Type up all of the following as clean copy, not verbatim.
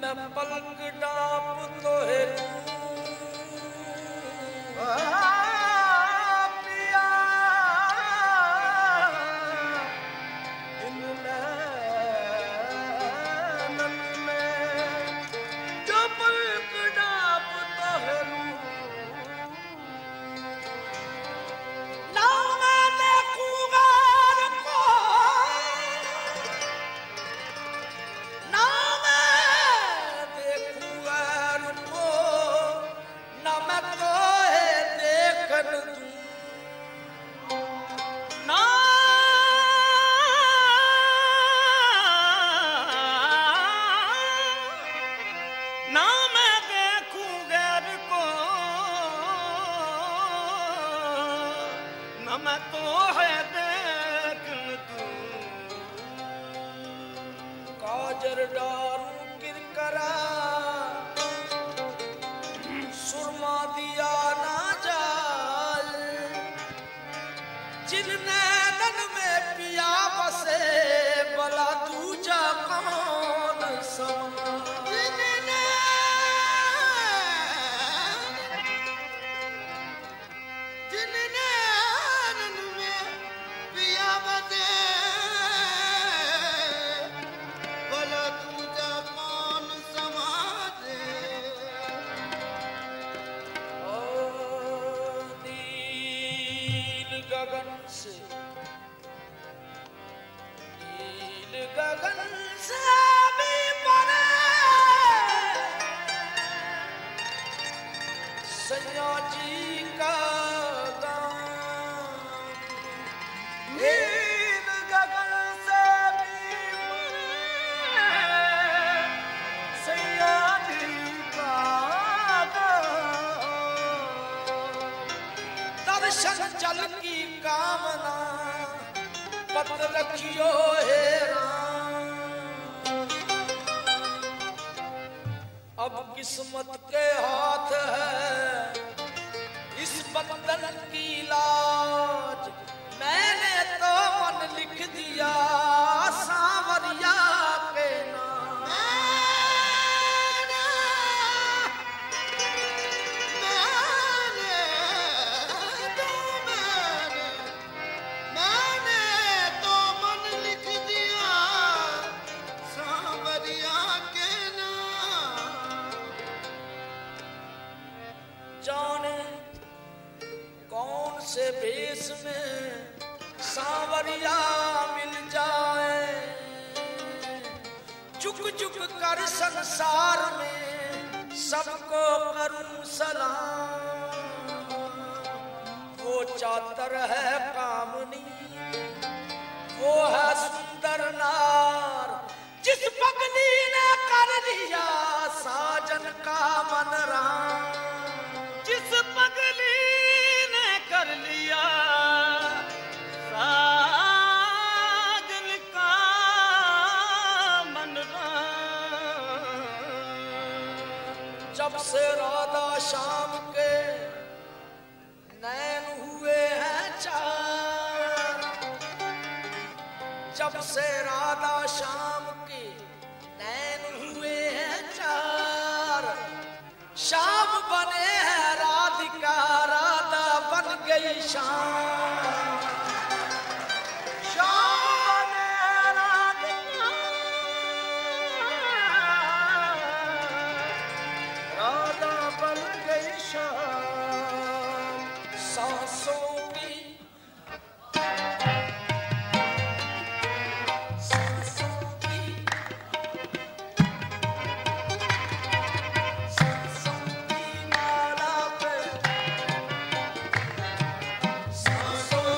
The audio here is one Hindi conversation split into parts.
मैं पलक डाप तो है पिया इन नैनन में जो पलक डाप तो है ना मैं देखूंगा को ना मैं तो है देखन तू काजर डारू किरकरा सुरमा दिया ना जाल जिन नैनन में पिया बसे भला दूजा कौन समा गगन से भी परे सैया जी का गान नील गगन से भी परे सैया जी का गान दर्शन जल की कामना पत रखियो है अब किस्मत के हाथ है इस बंधन की लाज मैंने तो मन लिख दिया सांवरिया के नाम जाने कौन से भेष में सांवरिया मिल जाए चुक चुक कर संसार में सबको करूं सलाम वो चातर है कामनी वो है सुंदर नार जिस पगली ने कर लिया साजन का मन राम जिस पगली ने कर लिया साजन का मन जब से राधा शाम के नैन हुए हैं चार जब से राधा शाम के नैन हुए हैं चार शाम बने हैं राधिका राधा बन गई शाम बने हैं राधिका राधा बन गई शाम सांसों की So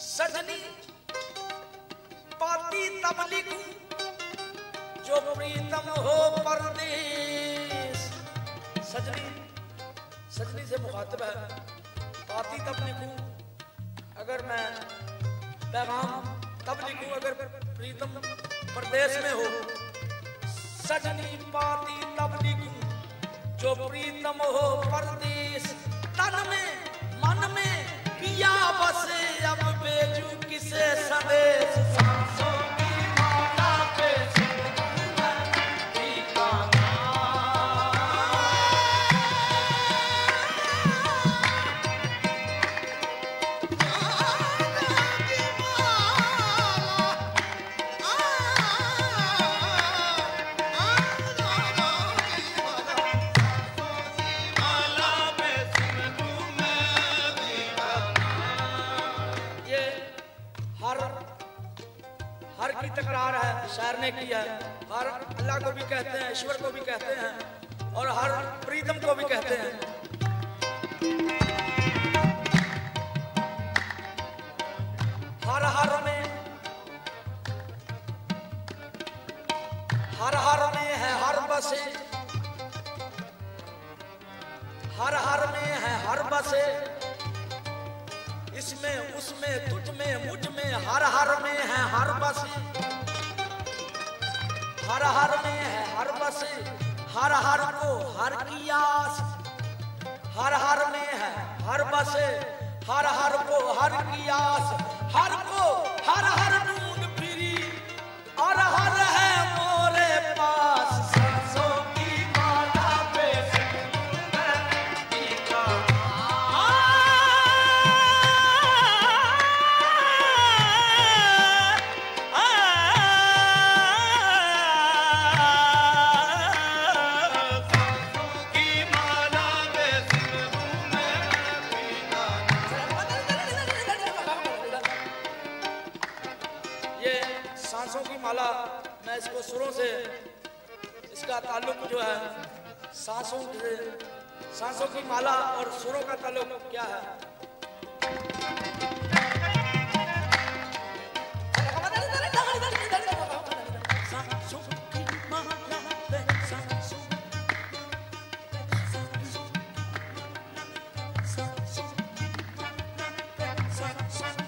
सजनी पाती तब लिखूं जो प्रीतम हो परदेश। सजनी, सजनी से मुखातिब है, पाती तब लिखूं अगर मैं पैगाम तब लिखूं अगर प्रीतम परदेश में हो। सजनी पाती तब लिखूं जो प्रीतम हो परदेश। तन में मन में पिया बसे अब भेजूं किसे संदेश। सांसों की माला पे सिमरूं मैं ठिकाना। हर की तकरार है, शायर ने किया है। हर अल्लाह को भी कहते हैं, ईश्वर को भी कहते हैं और हर प्रीतम को भी कहते हैं। हर हर में है हर बसे, हर में है हर बसे। इसमें उसमें तुझ में मुझ में हर में है हर बसे। हर में है हर बसे, हर को हर की आस। हर में है हर बसे, हर को हर की आस। हर को हर ढूंढ फिरी और हर है मोरे पास। सांसों की माला पे सिमरूं मैं ठिकाना। सांसों की माला, मैं इसको सुरों से, इसका ताल्लुक जो है सांसों से, सांसों की माला और सुरों का ताल्लुक क्या है? सांसों